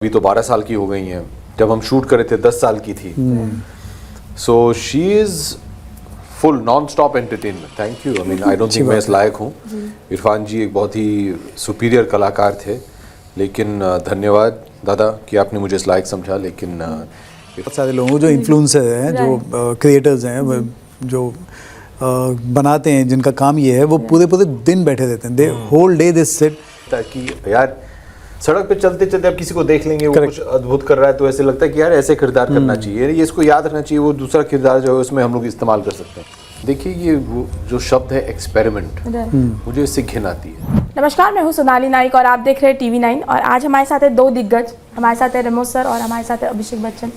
अभी तो 12 साल की हो गई हैं, जब हम शूट करे थे 10 साल की थी। So she is full non stop entertainment. Thank you. I mean I don't think मैं इस लायक हूँ। इरफान जी एक बहुत ही सुपीरियर कलाकार थे, लेकिन धन्यवाद दादा कि आपने मुझे इस लायक समझा। लेकिन बहुत सारे लोगों जो इन्फ्लुएंसर हैं, जो क्रिएटर्स हैं, जो बनाते हैं, जिनका काम ये है, वो पूरे पूरे दिन बैठे रहते हैं। They whole day they seat. ताकि यार सड़क पे चलते चलते आप किसी को देख लेंगे वो कुछ अद्भुत कर रहा है तो ऐसे लगता है कि यार ऐसे किरदार करना चाहिए, ये इसको याद रखना चाहिए, वो दूसरा किरदार जो है उसमें हम लोग इस्तेमाल कर सकते हैं। देखिए ये वो जो शब्द है एक्सपेरिमेंट, मुझे इससे घिन आती है। नमस्कार, मैं हूँ सोनाली नाइक और आप देख रहे हैं TV9। और आज हमारे साथ है दो दिग्गज। हमारे साथ है रेमो सर और हमारे साथ है अभिषेक बच्चन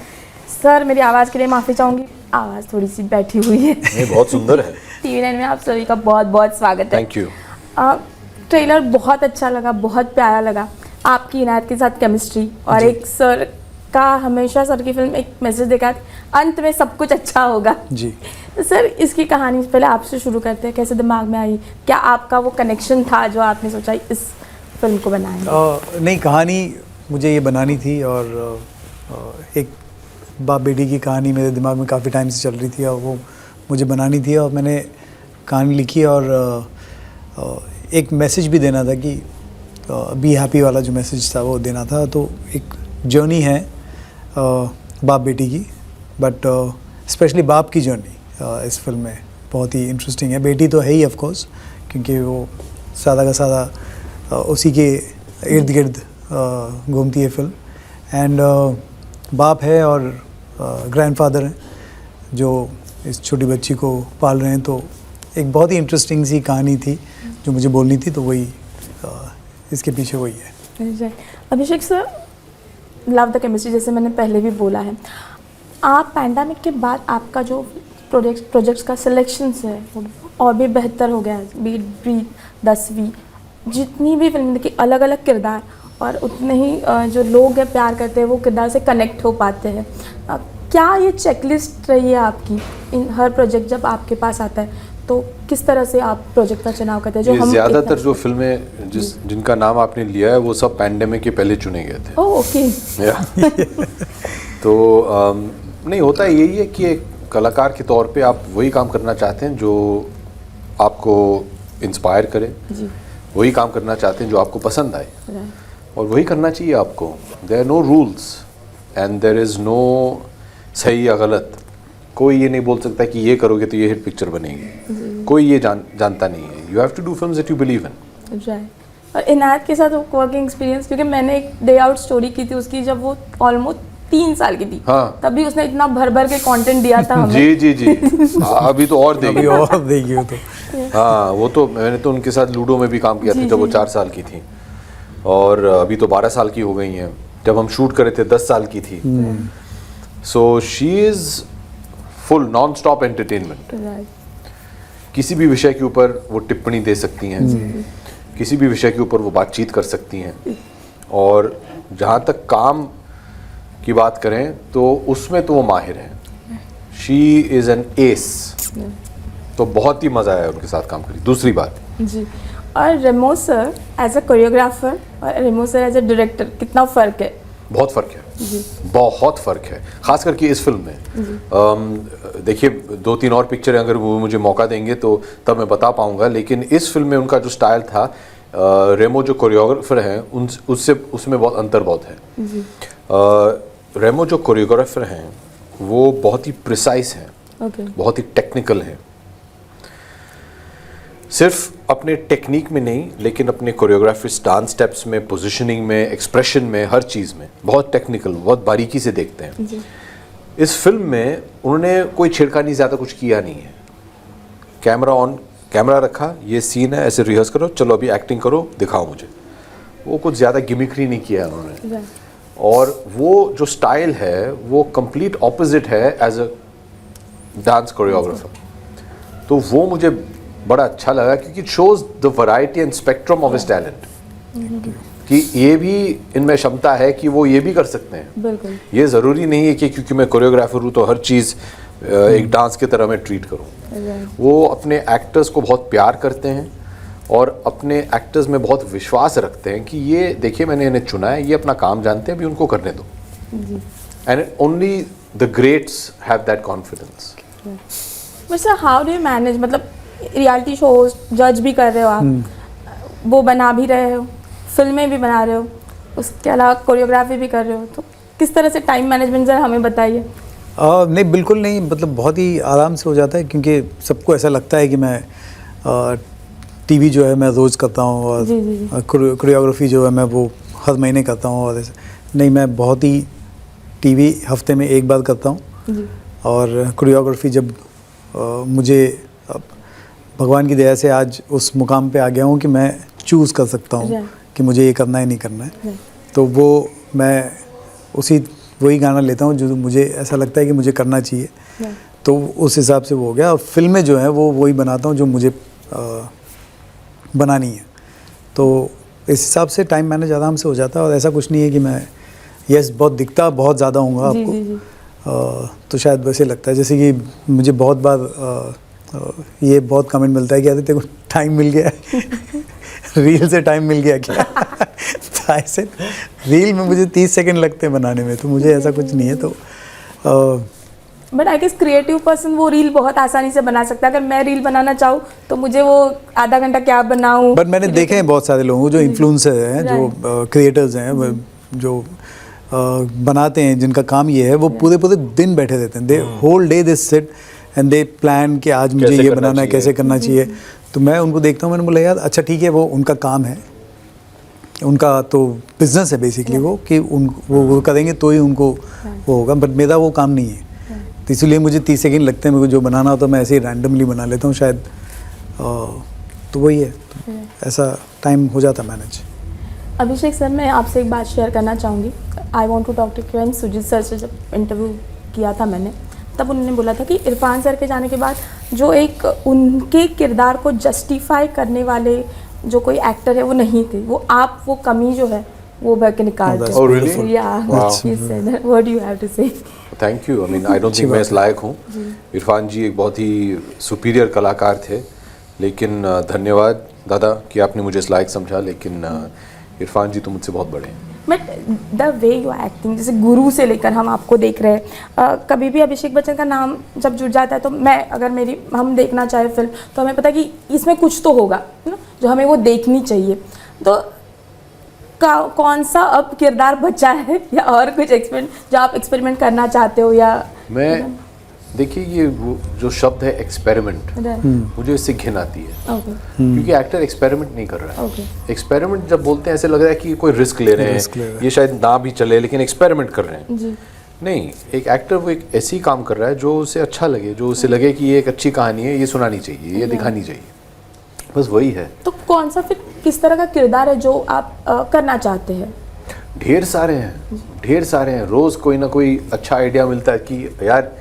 सर। मेरी आवाज़ के लिए माफ़ी चाहूँगी, आवाज़ थोड़ी सी बैठी हुई है। ये बहुत सुंदर है। TV9 में आप सभी का बहुत बहुत स्वागत है। Thank you. ट्रेलर बहुत अच्छा लगा, बहुत प्यारा लगा। आपकी इनायत के साथ केमिस्ट्री और एक सर का, हमेशा सर की फिल्म एक मैसेज देखा, अंत में सब कुछ अच्छा होगा जी। तो सर इसकी कहानी पहले आपसे शुरू करते हैं। कैसे दिमाग में आई, क्या आपका वो कनेक्शन था जो आपने सोचा इस फिल्म को बनाएंगे? नहीं, कहानी मुझे ये बनानी थी और एक बाप बेटी की कहानी मेरे दिमाग में काफ़ी टाइम से चल रही थी और वो मुझे बनानी थी और मैंने कहानी लिखी और एक मैसेज भी देना था कि बी हैप्पी वाला जो मैसेज था वो देना था। तो एक जर्नी है बाप बेटी की, बट स्पेशली बाप की जर्नी इस फिल्म में बहुत ही इंटरेस्टिंग है। बेटी तो है ही ऑफ कोर्स, क्योंकि वो सादा का सादा उसी के इर्द गिर्द घूमती है फिल्म। एंड बाप है और ग्रैंडफादर हैं जो इस छोटी बच्ची को पाल रहे हैं। तो एक बहुत ही इंटरेस्टिंग सी कहानी थी जो मुझे बोलनी थी, तो वही इसके पीछे वही है। अभिषेक सर, लव द केमिस्ट्री जैसे मैंने पहले भी बोला है, आप पैंडेमिक के बाद आपका जो प्रोजेक्ट्स का सिलेक्शन है वो और भी बेहतर हो गया है। बीट ब्रीथ 10वीं जितनी भी फिल्म देखी, अलग अलग किरदार और उतने ही जो लोग हैं प्यार करते हैं वो किरदार से कनेक्ट हो पाते हैं। क्या ये चेकलिस्ट रही है आपकी इन हर प्रोजेक्ट जब आपके पास आता है, तो किस तरह से आप प्रोजेक्ट का चुनाव करते हैं? जो हम ज़्यादातर जो फिल्में जिनका नाम आपने लिया है वो सब पैंडेमिक के पहले चुने गए थे। Oh okay. तो नहीं, होता है यही है कि एक कलाकार के तौर पे आप वही काम करना चाहते हैं जो आपको इंस्पायर करे, वही काम करना चाहते हैं जो आपको पसंद आए, और वही करना चाहिए आपको। There are no rules and there is no सही या गलत। कोई ये नहीं बोल सकता कि ये करोगे तो ये हिट पिक्चर बनेगी। कोई ये जानता नहीं है। You have to do films that you believe in. Right. और इनायत के साथ वर्किंग एक्सपीरियंस, क्योंकि मैंने एक डे आउट स्टोरी की थी उसकी, जब वो ऑलमोस्ट 3 साल की थी। हाँ। तभी उसने इतना भर भर के कंटेंट दिया था हमें। जी जी जी। अभी तो और देगी। अभी और देगी वो तो। हाँ, वो तो मैंने तो उनके साथ लूडो में भी काम किया था जब वो 4 साल की थी, और अभी तो 12 साल की हो गई हैं, जब हम शूट करे थे 10 साल की थी। So she is full non stop entertainment. किसी भी विषय के ऊपर वो टिप्पणी दे सकती हैं, किसी भी विषय के ऊपर वो बातचीत कर सकती हैं, और जहाँ तक काम की बात करें तो उसमें तो वो माहिर हैं। She is an S. तो बहुत ही मज़ा आया उनके साथ काम करी। दूसरी बात जी, और रेमो सर एज अ कोरियोग्राफर और रेमो सर एज अ डायरेक्टर, कितना फ़र्क है? बहुत फ़र्क है जी। बहुत फ़र्क है, ख़ास करके इस फिल्म में। देखिए 2-3 और पिक्चरें अगर वो मुझे मौका देंगे तो तब मैं बता पाऊंगा, लेकिन इस फिल्म में उनका जो स्टाइल था, रेमो जो कोरियोग्राफर हैं उसमें बहुत अंतर बहुत है। रेमो जो कोरियोग्राफर हैं वो बहुत ही प्रिसाइज हैं, बहुत ही टेक्निकल हैं। सिर्फ अपने टेक्निक में नहीं, लेकिन अपने कोरियोग्राफी, डांस स्टेप्स में, पोजीशनिंग में, एक्सप्रेशन में, हर चीज़ में बहुत टेक्निकल, बहुत बारीकी से देखते हैं। इस फिल्म में उन्होंने कोई छिड़खानी ज़्यादा कुछ किया नहीं है। कैमरा ऑन, कैमरा रखा, ये सीन है, ऐसे रिहर्स करो, चलो अभी एक्टिंग करो, दिखाओ मुझे। वो कुछ ज़्यादा गिमिक्री नहीं किया उन्होंने। और वो जो स्टाइल है वो कंप्लीट ऑपोजिट है एज अ डांस कोरियोग्राफर। तो वो मुझे बड़ा अच्छा लगा, क्योंकि it shows the variety and spectrum of his talent, कि ये भी इनमें क्षमता है कि वो ये भी कर सकते हैं। बिल्कुल। ये ज़रूरी नहीं है कि क्योंकि मैं कोरियोग्राफर हूँ तो हर चीज़ एक डांस की तरह मैं ट्रीट करूँ। वो अपने एक्टर्स को बहुत प्यार करते हैं और अपने एक्टर्स में बहुत विश्वास रखते हैं कि ये देखिए मैंने इन्हें चुना है, ये अपना काम जानते हैं, अभी उनको करने दो। And only the greats have that confidence. But sir how do you manage, मतलब रियलिटी शोज जज भी कर रहे हो आप, वो बना भी रहे हो, फिल्में भी बना रहे हो, उसके अलावा कोरियोग्राफी भी कर रहे हो, तो किस तरह से टाइम मैनेजमेंट जरा हमें बताइए। नहीं बिल्कुल नहीं, मतलब बहुत ही आराम से हो जाता है, क्योंकि सबको ऐसा लगता है कि मैं टीवी जो है मैं रोज़ करता हूँ और कोरियोग्राफी जो है मैं वो हर महीने करता हूँ, और नहीं, मैं बहुत ही टीवी हफ्ते में एक बार करता हूँ। और कोरियोग्राफी जब मुझे भगवान की दया से आज उस मुकाम पे आ गया हूँ कि मैं चूज़ कर सकता हूँ कि मुझे ये करना है नहीं करना है, तो वो मैं वही गाना लेता हूँ जो मुझे ऐसा लगता है कि मुझे करना चाहिए, तो उस हिसाब से वो हो गया। और फिल्में जो हैं वो वही बनाता हूँ जो मुझे बनानी है, तो इस हिसाब से टाइम मैनेज आराम से हो जाता है। और ऐसा कुछ नहीं है कि मैं बहुत दिखता बहुत ज़्यादा हूँगा आपको, तो शायद वैसे लगता है, जैसे कि मुझे बहुत बार ये बहुत कमेंट मिलता है कि अरे तेरे को टाइम मिल गया रील से टाइम मिल गया क्या तो ऐसे रील में मुझे 30 सेकंड लगते हैं बनाने में, तो मुझे ऐसा कुछ नहीं है। तो but I guess creative person वो रील बहुत आसानी से बना सकता है। अगर मैं रील बनाना चाहूँ तो मुझे वो आधा घंटा क्या बनाऊँ। बट मैंने देखे हैं बहुत सारे लोगों को जो इन्फ्लुएंसर हैं, जो क्रिएटर्स हैं, जो बनाते हैं, जिनका काम ये है, वो पूरे दिन बैठे रहते हैं, they whole day they sit and they plan कि आज मुझे ये बनाना है, कैसे करना चाहिए। तो मैं उनको देखता हूँ, मैंने बोला यार अच्छा ठीक है, वो उनका काम है, उनका तो बिजनेस है बेसिकली वो, कि वो करेंगे तो ही उनको वो होगा, बट मेरा वो काम नहीं है। तो इसलिए मुझे 30 सेकंड लगते हैं, मेरे को जो बनाना होता है मैं ऐसे ही रैंडमली बना लेता हूँ शायद, तो वही है, तो ऐसा टाइम हो जाता मैनेज। अभिषेक सर, मैं आपसे एक बात शेयर करना चाहूँगी। I want to talk to you and Sujeet sir से जब इंटरव्यू किया था मैंने, तब उन्होंने बोला था कि इरफान सर के जाने के बाद जो एक उनके किरदार को जस्टिफाई करने वाले जो कोई एक्टर है वो नहीं थे, वो आप वो कमी जो है वो भर के निकाल दो। Oh really? Yeah. Wow. He said that. What do you have to say? Thank you. I mean I don't think मैं इस लायक हूँ। इरफान जी एक बहुत ही सुपीरियर कलाकार थे, लेकिन धन्यवाद दादा कि आपने मुझे इस लायक समझा, लेकिन इरफान जी तो मुझसे बहुत बड़े हैं। But the way you acting, जैसे गुरु से लेकर हम आपको देख रहे हैं, कभी भी अभिषेक बच्चन का नाम जब जुड़ जाता है तो अगर हम देखना चाहे फिल्म, तो हमें पता है कि इसमें कुछ तो होगा ना जो हमें वो देखनी चाहिए। तो कौन सा अब किरदार बचा है, या और कुछ जो आप एक्सपेरिमेंट करना चाहते हो? या मैं देखिए, ये वो जो शब्द है एक्सपेरिमेंट, मुझे इससे घिन आती है, क्योंकि एक्टर एक्सपेरिमेंट नहीं कर रहा है। एक्सपेरिमेंट जब बोलते हैं ऐसे लग रहा है कि कोई रिस्क ले रहे हैं, ये शायद ना भी चले लेकिन एक्सपेरिमेंट कर रहे हैं। नहीं, एक एक्टर वो एक ऐसी काम कर रहा है जो उसे अच्छा लगे, जो उसे लगे कि ये एक अच्छी कहानी है, ये सुनानी चाहिए, ये दिखानी चाहिए, बस वही है। तो कौन सा फिर किस तरह का किरदार है जो आप करना चाहते हैं? ढेर सारे हैं। रोज कोई ना कोई अच्छा आइडिया मिलता है कि यार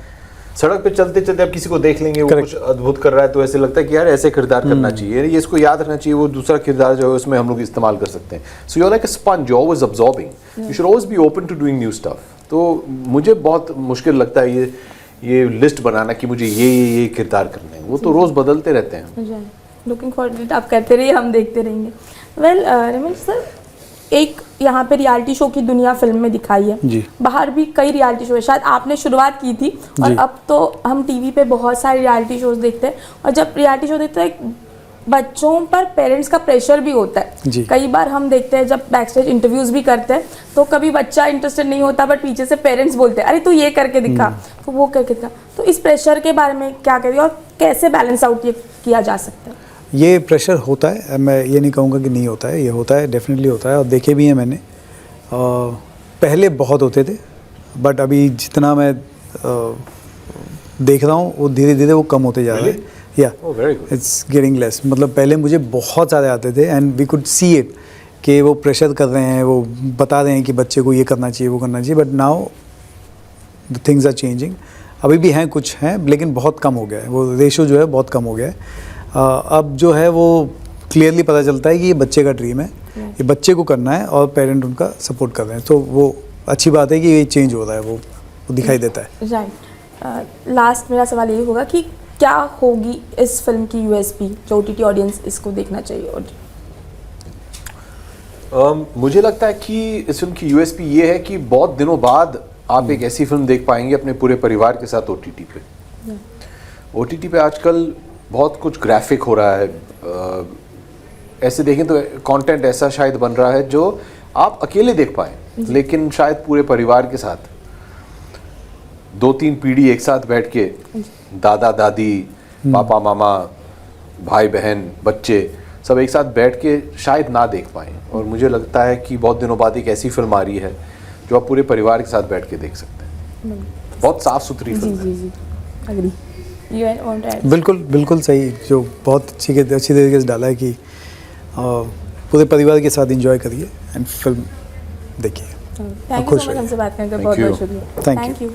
सड़क पे चलते चलते आप किसी को देख लेंगे, वो कुछ अद्भुत कर रहा है, तो ऐसे लगता है कि यार ऐसे किरदार करना चाहिए, ये इसको याद रखना चाहिए, वो दूसरा किरदार जो है उसमें हम लोग इस्तेमाल कर सकते हैं। So you are like a sponge, you always absorbing, you should always be open to doing new stuff. तो मुझे बहुत मुश्किल लगता है ये लिस्ट बनाना कि मुझे ये किरदार करने हैं, वो तो रोज बदलते रहते हैं। लुकिंग फॉरवर्ड इट, आप करते रहिए, हम देखते रहेंगे। वेल रमेश सर, एक यहाँ पे रियलिटी शो की दुनिया फिल्म में दिखाई है जी। बाहर भी कई रियलिटी शो है, शायद आपने शुरुआत की थी, और अब तो हम टीवी पे बहुत सारे रियलिटी शोज देखते हैं, और जब रियलिटी शो देखते हैं बच्चों पर पेरेंट्स का प्रेशर भी होता है। कई बार हम देखते हैं जब बैकस्टेज इंटरव्यूज भी करते हैं तो कभी बच्चा इंटरेस्टेड नहीं होता, बट पीछे से पेरेंट्स बोलते हैं अरे तू ये करके दिखा, तो वो करके दिखा। तो इस प्रेशर के बारे में क्या करिए और कैसे बैलेंस आउट किया जा सकता है? ये प्रेशर होता है, मैं ये नहीं कहूँगा कि नहीं होता है, ये होता है, डेफिनेटली होता है, और देखे भी हैं मैंने। पहले बहुत होते थे, बट अभी जितना मैं देख रहा हूँ वो धीरे धीरे वो कम होते जा रहे हैं। या इट्स गेटिंग लेस। मतलब पहले मुझे बहुत सारे आते थे and we could see it कि वो प्रेशर कर रहे हैं, वो बता रहे हैं कि बच्चे को ये करना चाहिए, वो करना चाहिए, but now the things are changing. अभी भी हैं, कुछ हैं, लेकिन बहुत कम हो गया है, वो रेशो जो है बहुत कम हो गया है। अब जो है वो क्लियरली पता चलता है कि ये बच्चे का ड्रीम है, ये बच्चे को करना है, और पेरेंट उनका सपोर्ट कर रहे हैं, तो वो अच्छी बात है कि ये चेंज हो रहा है, वो दिखाई देता है। राइट। लास्ट मेरा सवाल ये होगा कि क्या होगी इस फिल्म की यूएसपी जो ओटीटी ऑडियंस इसको देखना चाहिए? और मुझे लगता है कि इस फिल्म की यूएसपी ये है कि बहुत दिनों बाद आप एक ऐसी फिल्म देख पाएंगे अपने पूरे परिवार के साथ ओटीटी पे। ओटीटी पे आजकल बहुत कुछ ग्राफिक हो रहा है, ऐसे देखें तो कंटेंट ऐसा शायद बन रहा है जो आप अकेले देख पाएं, लेकिन शायद पूरे परिवार के साथ 2-3 पीढ़ी एक साथ बैठ के, दादा दादी, पापा मामा, भाई बहन, बच्चे सब एक साथ बैठ के शायद ना देख पाएं। और मुझे लगता है कि बहुत दिनों बाद एक ऐसी फिल्म आ रही है जो आप पूरे परिवार के साथ बैठ के देख सकते हैं। बहुत साफ सुथरी फिल्म है। जी agree. You want to add? बिल्कुल सही, जो बहुत अच्छी तरीके से डाला है कि पूरे परिवार के साथ एंजॉय करिए एंड फिल्म देखिए। थैंक यू सो मच, हमसे बात करके बहुत बहुत शुक्रिया। Thank you.